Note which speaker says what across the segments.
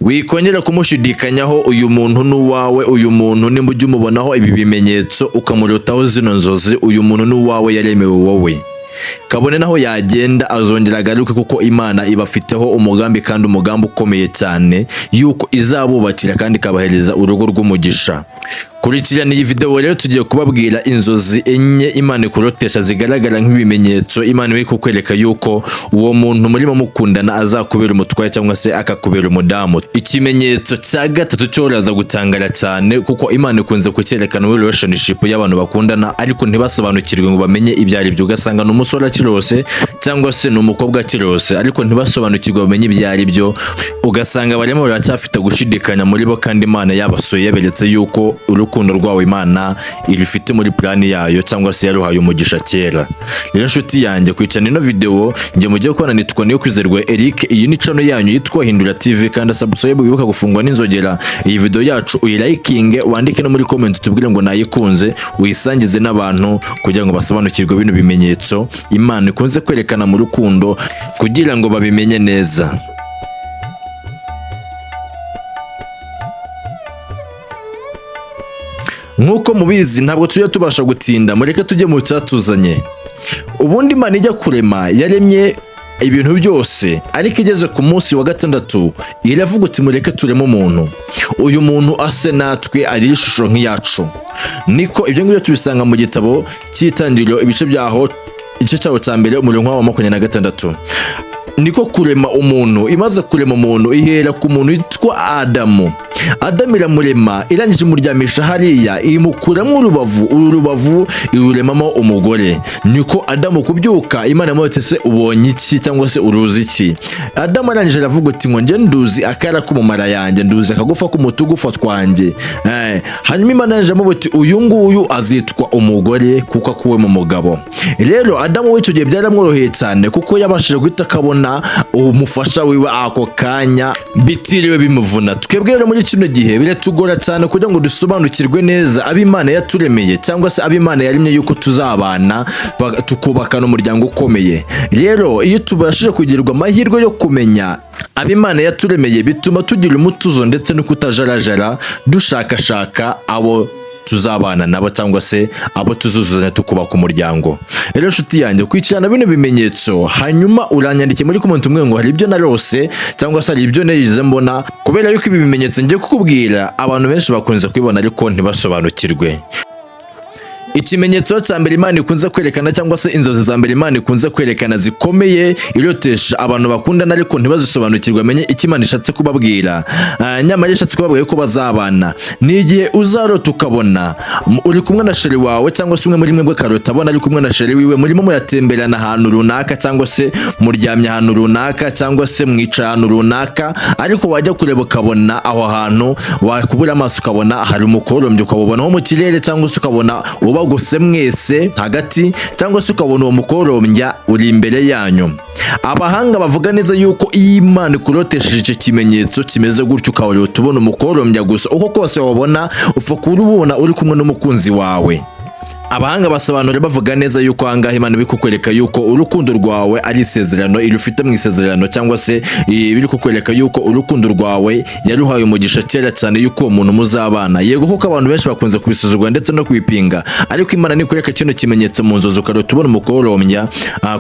Speaker 1: wikongera kumushidikanyaho uyu muntu n'uwawe, uyu muntu nimba ujya umubonaho ibi bimenyetso ukamurotaho zino nzozi, uyu muntu n'uwawe yaremewe wowe. Kabone naho yagenda azongera agaruke, kuko Imana ibafiteho umugambi kandi umugambi ukomeye cyane yuko izabubakira kandi ikabahereza urugo rw'umugisha. Kurikirana iyi video rero tugiye kubabwira inzozi enye Imana ikurotesha zigaragara nk'ibimenyetso Imana iri kukwereka yuko uwo muntu murimo mukundana azakubera umutwaye cyangwa se akakubera umudamu. Ikimenyetso cya gatatu cyo uraza gutangara cyane, kuko Imana ikunze kucyerekana muri relationship y'abantu bakundana ariko ntibasobanukirwe ngo bamenye ibyo ari byo. Ugasanga ni umusore akirose cyangwa se ni umukobwa akirose ariko ntibasobanukirwe bamenye ibyo ari byo. Ugasanga barimo baracyafite gushidikanya muri bo kandi Imana yabasuye yaberetse yuko urukundo rwawe Imana irufite muri plani yayo cyangwa se yaruhaye umugisha kera. Rero nshuti yanjye, kwicana ino video ngiye mugiye kubona nitwa Niwe Eric. Iyi ni channel yanyu yitwa Hindura TV, kandi subscribe wibuka gufungwa n'inzogera. Iyi video yacu uyilikinge, wandike no muri comment tubwire ngo nayikunze, uyisangize n'abantu kugira ngo basobanukirwe bino bimenyetso Imana ikunze kwerekana mu rukundo kugira ngo babimenye neza. Nkuko mubizi ntabwo tujya tubasha gutinda, mureke tujye mu cyatuzanye. Ubundi Imana ijya kurema yaremye ibintu byose, ariko igeze ku munsi wa gatandatu iravuga iti mureke tureme umuntu. Uyu muntu ase natwe, ari ishusho nk'iyacu. Niko ibyo ngibyo tubisanga mu gitabo cy'Itangiriro ibice byaho, igice cyaho cya mbere umurongo wa 26. Niko kurema umuntu. Imaze kurema umuntu ihera ku muntu witwa Adamu. Adamu iramurema, irangije imuryamisha hariya, imukuramo urubavu iruremamo umugore. Niko Adamu kubyuka Imana imwotse se ubonye iki cyangwa se uruzi iki? Adamu arangije aravuga ati ngo nge nduzi akara ko mu mara yanjye, nduzi akagufa k'umutugufa twanjye. Hanyuma Imana yaje amubuti uyu nguyu azitwa umugore kuko akuwe mu mugabo. Rero Adamu w'icyo gihe byaramworoheye cyane kuko yabashije guhita akabona umufasha wiwe ako kanya bitiriwe bimuvuna. Twebwe rero muri kino gihe biratugora cyane kugira ngo dusobanukirwe neza ab'Imana yaturemeye cyangwa se ab'Imana yarimye yuko tuzabana tukubakana umuryango ukomeye. Rero iyo tubashije kugirirwa amahirwe yo kumenya ab'Imana yaturemeye, bituma tugira umutuzo ndetse no kutajarajara dushakashaka abo tuzabana nabo cyangwa se abo tuzuzuzanya tukubaka umuryango. Rero nshuti yanjye, kwicirana bino bimenyetso hanyuma uranyandike muri comment umwe ngo hari ibyo narose cyangwa se hari ibyo nayize mbona, kubera yuko ibi bimenyetso ngiye kukubwira abantu benshi bakunze kwibona ariko ntibasobanukirwe. Ikimenyetso cya mbere Imana ikunze kwerekana cyangwa se inzozi za mbere Imana ikunze kwerekana zikomeye irotesha abantu bakundana ariko ntibazisobanukirwe amenye icyo Imana ishatse kubabwira. Nyamara ishatse kubabwira ko bazabana, ni igihe uzarota ukabona uri kumwe na sheri wawe cyangwa se umwe muri mwebwe karota abona ari kumwe na sheri wiwe, murimo muyatemberana ahantu runaka cyangwa se muryamye ahantu runaka cyangwa se mwicara ahantu runaka, ariko wajya kureba ukabona aho hantu wakubura amaso ukabona hari umukorombya, ukabona nko mu kirere cyangwa se ukabona ubagose mwese hagati cyangwa se ukabona uwo mukorombya uri imbere yanyu. Abahanga bavuga neza yuko Imana ikurotesheje icyo kimenyetso kimeze gutyo ukabona tubona umukorombya gusa, uko kose wabona upfa kurubona uri kumwe n'umukunzi wawe. Abahanga basobanura bavuga neza yuko ahangaha Imana iri kukwereka yuko urukundo rwawe ari isezerano irufite mu isezerano, cyangwa se biri kukwereka yuko urukundo rwawe yaruhaye umugisha kera cyane yuko uwo muntu muzabana. Yego kuko abantu benshi bakunze kubisuzugura ndetse no kwipinga, ariko Imana nikwereka kino kimenyetso mu nzozi ukarota ubona umukorombya.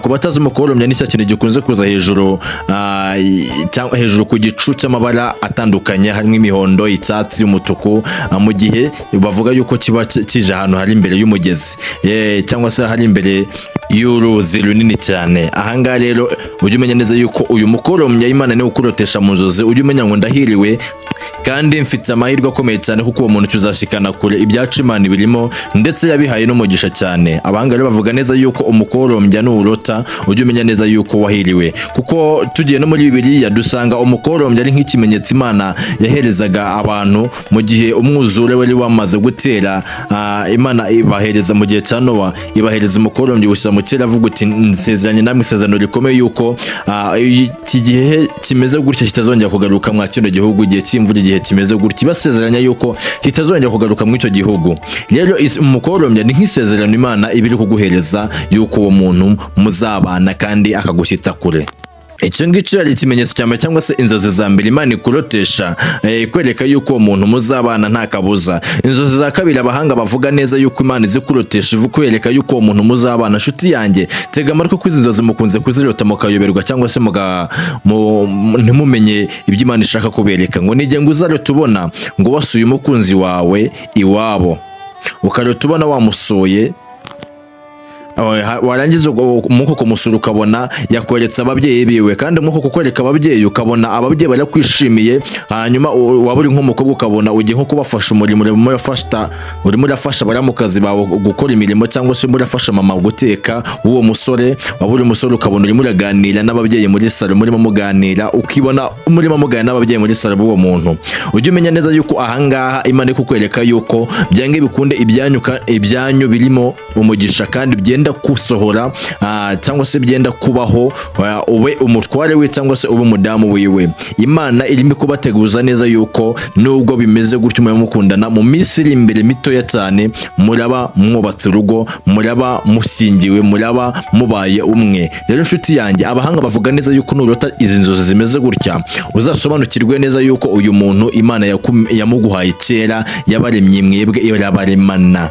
Speaker 1: Ku batazi umukorombya ni cya kintu gikunze kuza hejuru hejuru ku gicu cy'amabara atandukanye harimo imihondo, icyatsi, umutuku, mu gihe bavuga yuko kiba kije ahantu hari imbere y'umugezi cyangwa se hari imbere y'uruzi runini cyane. Ahangaha rero ujye umenya neza yuko uyu mukorombya Imana niwe ukurotesha mu nzozi, ujye umenya ngo ndahiriwe kandi mfite amahirwe akomeye cyane kuko uwo muntu tuzashikana kure, ibyacu Imana birimo ndetse yabihaye n'umugisha cyane. Abahanga rero bavuga neza yuko umukorombya n'urota ujye umenya neza yuko wahiriwe, kuko tugiye no muri Bibiliya dusanga umukorombya ari nk'ikimenyetso Imana yaherezaga abantu mu gihe umwuzure wari wamaze gutera. Imana ibahereza mu gihe cya Nowa, ibahereza umukorombya gusa mu kera avuga uti nsezeranye namwe isezerano rikomeye yuko iki gihe kimeze gutya kitazongera kugaruka mwa kino gihugu, igihe cy'imvura igihe kimeze gutya basezeranya yuko kitazongera kugaruka mu icyo gihugu. Rero umukorombya ni nk'isezerano Imana ibiri kuguhereza yuko uwo muntu muzabana kandi akagushyitsa kure. icyo ngicyo ari ikimenyetso cyane cyangwa se inzozi za mbere Imana ikurotesha kwereka yuko uwo muntu muzabana nta kabuza. Inzozi za kabiri abahanga bavuga neza yuko Imana izi kurotesha kwereka yuko uwo muntu muzabana. Nshuti yanjye tega amatwi ko izi nzozi mukunze kuzirota mukayoberwa cyangwa se ntimumenye ibyo Imana ishaka kubereka. Ngo nige ngo uzarota ubona ngo wasuye umukunzi wawe iwabo, ukarota ubona wamusoye, warangiza umuko kumusura ukabona yakweretse ababyeyi biwe, kandi umuko kukwereka ababyeyi ukabona ababyeyi barakwishimiye. Hanyuma waba uri nk'umukobwa ukabona ugiye nko kubafasha umurimo, urimo urafasha baramukazi bawe gukora imirimo, cyangwa se urafasha mama guteka. Uwo musore waba uri umusore ukabona urimo uraganira n'ababyeyi muri salo, murimo muganira, ukibona murimo muganira n'ababyeyi muri salo b'uwo muntu. Ujye umenya neza yuko ahangaha Imana ikukwereka yuko byange bikunde ibyanyu birimo umugisha kandi byenda kusohora, cyangwa se byenda kubaho, ube umutware we cyangwa se ube umudamu wiwe. Imana irimo kubateguza neza yuko nubwo bimeze gutyo mukundana, mu minsi iri imbere mitoya cyane muraba mwubatse urugo, muraba mushyingiwe, muraba mubaye umwe. Rero nshuti yanjye abahanga bavuga neza yuko nurota izi nzozi zimeze gutya uzasobanukirwe neza yuko uyu muntu Imana yamuguhaye kera, yabaremye mwebwe irabaremana,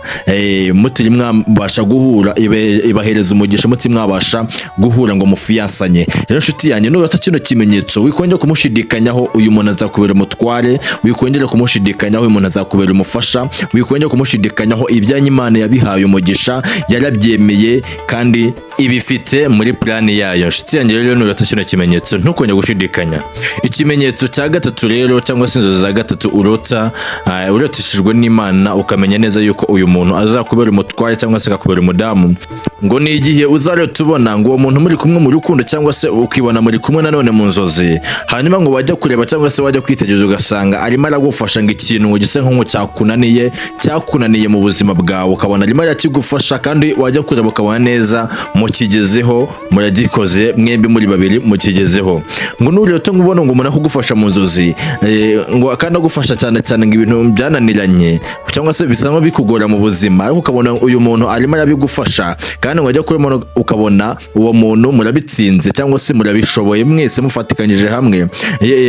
Speaker 1: mutiri mwabasha guhura ibahereza umugisha, muti mwabasha guhura ngo mufiyansanye. Rero nshuti yanjye nurota kino kimenyetso wikongera kumushidikanyaho, uyu muntu azakubera umutware, wikongera kumushidikanyaho uyu muntu azakubera umufasha, wikongera kumushidikanyaho ibyanyu Imana yabihaye umugisha, yarabyemeye kandi ibifite muri plani yayo. Nshuti yanjye rero nurota kino kimenyetso ntukongera gushidikanya. Ikimenyetso cya gatatu rero cyangwa se inzozi za gatatu uroteshejwe n'Imana ukamenya neza yuko uyu muntu azakubera umutware cyangwa se akakubera umudamu, ngo ni igihe uzarota ubona ngo uwo muntu muri kumwe mu rukundo, cyangwa se ukibona muri kumwe nanone mu nzozi, hanyuma ngo wajya kureba cyangwa se wajya kwitegereza ugasanga arimo aragufasha ngo ikintu ngo gise nko cyakunaniye mu buzima bwawe, ukabona arimo arakigufasha, kandi wajya kureba ukabona neza mukigezeho, muragikoze mwembi muri babiri mukigezeho. Ngo nurota ngo ubona ngo umuntu akugufasha mu nzozi, ngo kandi agufasha cyane cyane ngo ibintu byananiranye cyangwa se bisaba bikugora mu buzima, ariko ukabona uyu muntu arimo arabigufasha, kandi wajya kurema ukabona uwo muntu murabitsinze cyangwa se murabishoboye mwese mufatikanyije hamwe.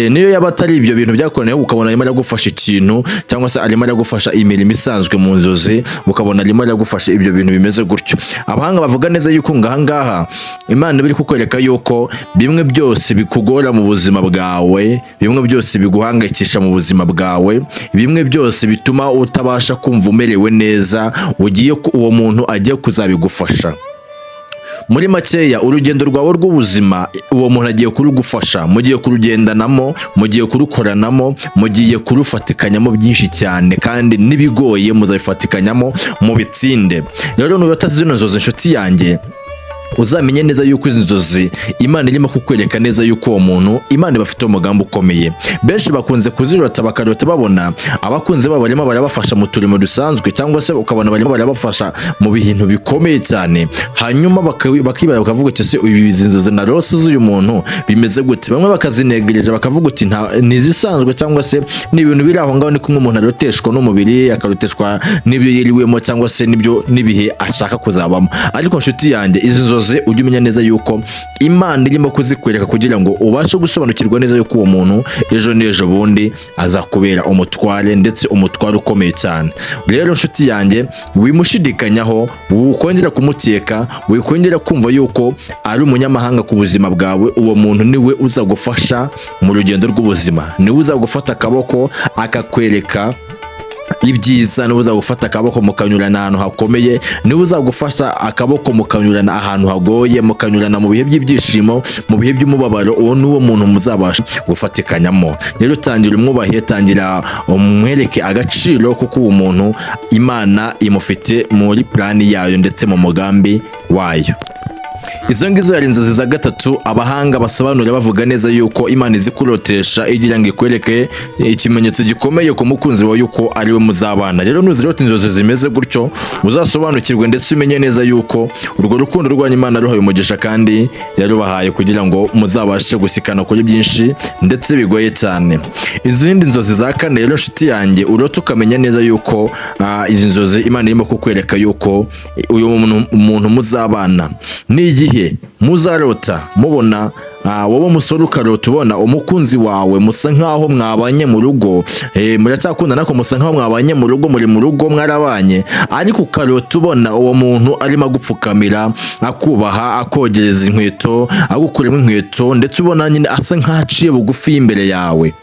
Speaker 1: Niyo yaba atari ibyo bintu byakorenewe, ukabona arimo aragufasha ikintu cyangwa se arimo aragufasha imirimo isanzwe mu nzozi, ukabona arimo aragufasha ibyo bintu bimeze gutyo. Abahanga bavuga neza yuko ngahangaha Imana biri kukwereka yuko bimwe byose bikugora mu buzima bwawe, bimwe byose biguhangayikisha mu buzima bwawe, bimwe byose bituma utabasha kumva umerewe neza, uwo muntu agiye kuzabigufasha. Muri makeya urugendo rwawe rw'ubuzima uwo muntu agiye kurugufasha, mugiye kurugendanamo, mugiye kurukoranamo, mugiye kurufatikanyamo byinshi cyane, kandi nibigoye muzabifatikanyamo mu bitsinde. Rero nurota zino nzozi nshuti yanjye uzamenye neza yuko izi nzozi Imana irimo kukwereka neza yuko uwo muntu Imana ibafite umugambi ukomeye. Benshi bakunze kuzirota bakarota babona abakunze babo barimo barabafasha mu turimo dusanzwe, cyangwa se ukabona barimo barabafasha mu bintu bikomeye cyane, hanyuma bakibara bakavuga ati se izi nzozi na rose z'uyu muntu bimeze gute. Bamwe bakazinegereje bakavuga ati nizisanzwe, cyangwa se ni ibintu biri aho ngaho, ni kumwe umuntu aroteshwa n'umubiri, akaroteshwa n'ibyo yiriwemo, cyangwa se n'ibihe ashaka kuzabamo. Ariko nshuti yanjye izi nzozi ujye umenya neza yuko Imana irimo kuzikwereka kugira ngo ubashe gusobanukirwa neza yuko uwo muntu ejo n'ejo bundi azakubera umutware, ndetse umutware ukomeye cyane. Rero nshuti yanjye wimushidikanyaho, wikongera kumuteka, wikongera kumva yuko ari umunyamahanga ku buzima bwawe. Uwo muntu niwe uzagufasha mu rugendo rw'ubuzima, niwe uzagufata akaboko akakwereka ibyiza, niwe uzagufata akaboko mukanyurana ahantu hakomeye, niwe uzagufasha akaboko mukanyurana ahantu hagoye, mukanyurana mu bihe by'ibyishimo, mu bihe by'umubabaro. Uwo ni wo muntu muzabasha gufatikanyamo. Rero tangira umwubahe, tangira umwereke agaciro, kuko uwo muntu Imana imufite muri plani yayo ndetse mu mugambi wayo. Izo ngizo yari inzozi za gatatu abahanga basobanura bavuga neza yuko Imana izi kurotesha igira ngo ikwereke ikimenyetso gikomeye ku mukunzi wawe yuko ari we muzabana. Rero nuzirota inzozi zimeze gutyo uzasobanukirwe ndetse umenye neza yuko urwo rukundo rwanyu Imana ruhaye umugisha kandi yarubahaye kugira ngo muzabashe gusikana kuri byinshi ndetse bigoye cyane. Izindi nzozi za kane rero nshuti yanjye urota ukamenya neza yuko izi nzozi Imana irimo kukwereka yuko uyu muntu muzabana ni igihe gihe muzarota mubona wowe musore ukarota ubona umukunzi wawe musa nkaho mwabanye mu rugo, muracyakundana ko musa nkaho mwabanye mu rugo, muri mu rugo mwarabanye, ariko ukarota ubona uwo muntu arimo agupfukamira, akubaha, akogereza inkweto, agukuremo inkweto, ndetse ubona nyine asa nkaciye bugufi imbere yawe,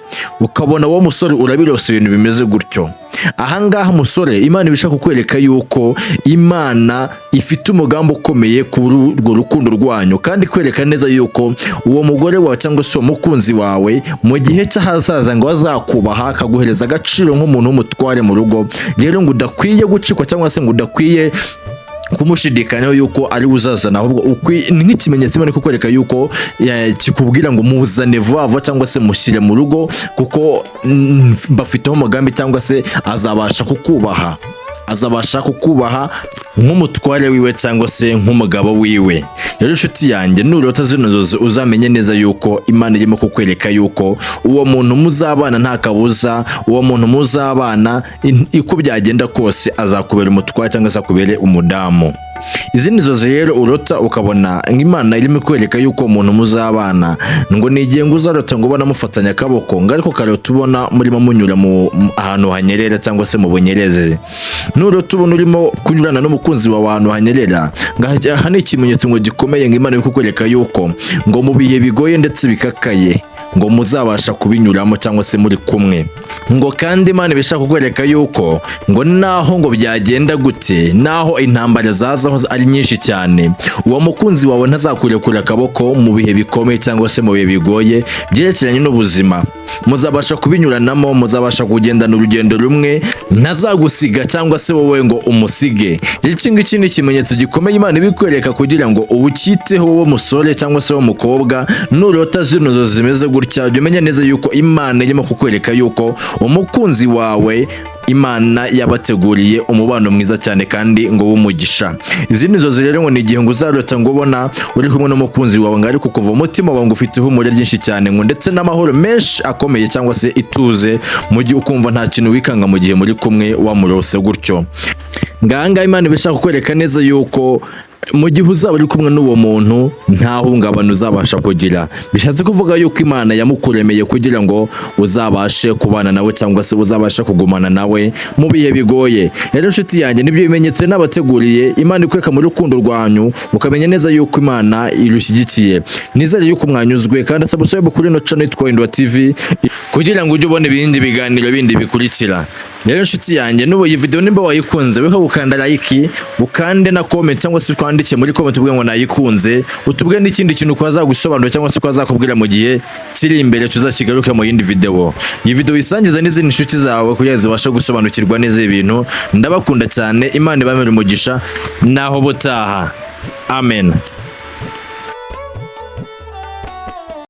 Speaker 1: ukabona uwo musore urabirose ibintu bimeze gutyo. Ahangaha musore, Imana ibishaka kukwereka yuko Imana ifite umugambi ukomeye kuri urwo rukundo rwanyu, kandi kwereka neza yuko uwo mugore wawe cyangwa se uwo mukunzi wawe mu gihe cy'ahazaza ngo azakubaha, akaguhereza agaciro nk'umuntu w'umutware mu rugo. Rero ngo udakwiye gucikwa cyangwa se ngo udakwiye kumushidikanyaho yuko ari uzazana, ahubwo nk'ikimenyetso Imana kukwereka yuko kikubwira ngo muzane vuba cyangwa se mushyire mu rugo, kuko bafiteho umugambi cyangwa se azabasha kukubaha nk'umutware wiwe cyangwa se nk'umugabo wiwe. Rero inshuti yanjye, nurota zino nzozi uzamenye neza yuko Imana irimo kukwereka yuko uwo muntu muzabana nta kabuza, uwo muntu muzabana uko byagenda kose azakubera umutware cyangwa se akubere umudamu. Izindi nzozi rero urota ukabona Imana irimo kwereka yuko umuntu muzabana ngo ni igihe ngo uzarota ngo ubona mufatanya akaboko, ngo ariko karota ubona murimo munyura mu ahantu hanyerera cyangwa se mu bunyereze. Nurota ubona urimo kunyurana n'umukunzi wawe ahantu hanyerera, aha ni ikimenyetso ngo gikomeye ngo Imana iri kukwereka yuko ngo mu bihe bigoye ndetse bikakaye ngo muzabasha kubinyuramo cyangwa se muri kumwe. Ngo kandi Imana ibishaka kukwereka yuko ngo naho ngo byagenda gute, naho intambara zazaho ari nyinshi cyane, uwo mukunzi wawe ntazakurekura akaboko mu bihe bikomeye cyangwa se mu bihe bigoye byerekeranye n'ubuzima. Muzabasha kubinyuranamo, muzabasha kugendana urugendo rumwe, ntazagusiga cyangwa se wowe ngo umusige. Iki ngiki ni ikimenyetso gikomeye Imana ibikwereka kugira ngo ubukiteho wowe musore cyangwa se wowe mukobwa, nurota zino nzozi zimeze gutya jya umenya neza yuko Imana irimo kukwereka yuko umukunzi wawe Imana yabateguriye umubano mwiza cyane kandi ngo w'umugisha. Izindi nzozi rero ngo ni igihe ngo uzarota ngo ubona uri kumwe n'umukunzi wawe ngo ari kukuva umutima wawe ngo ufite ihumure ryinshi cyane ngo ndetse n'amahoro menshi akomeye cyangwa se ituze, mu gihe ukumva nta kintu wikanga mu gihe muri kumwe wamurose gutyo. Nganga Imana ibishaka kukwereka neza yuko mu gihe uzaba uri kumwe n'uwo muntu nta hungabana uzabasha kugira. Bishatse kuvuga yuko Imana yamukuremeye kugira ngo uzabashe kubana nawe cyangwa se uzabashe kugumana nawe mu bihe bigoye. Rero inshuti yanjye, nibyo bimenyetso n'abateguriye Imana ikwereka mu rukundo rwanyu, ukamenya neza yuko Imana irushyigikiye. Nizere yuko mwanyuzwe, kandi subscribe kuri no channel yitwa Indwa TV kugira ngo ujye ubona ibindi biganiro bindi bikurikira. Rero inshuti yanjye, nubu iyi video nimba wayikunze wiha gukanda like, ukande na comment cyangwa se twandike muri comment ubwe ngo nayikunze, utubwe n'ikindi kintu kwaza gusobanura cyangwa se kwaza kubwira mu gihe kiri imbere tuzakigaruke mu yindi video. Iyi video isangiza n'izindi nshuti zawe kugira zibashe gusobanukirwa neza ibintu. Ndabakunda cyane, Imana ibamere umugisha naho butaha. Amen.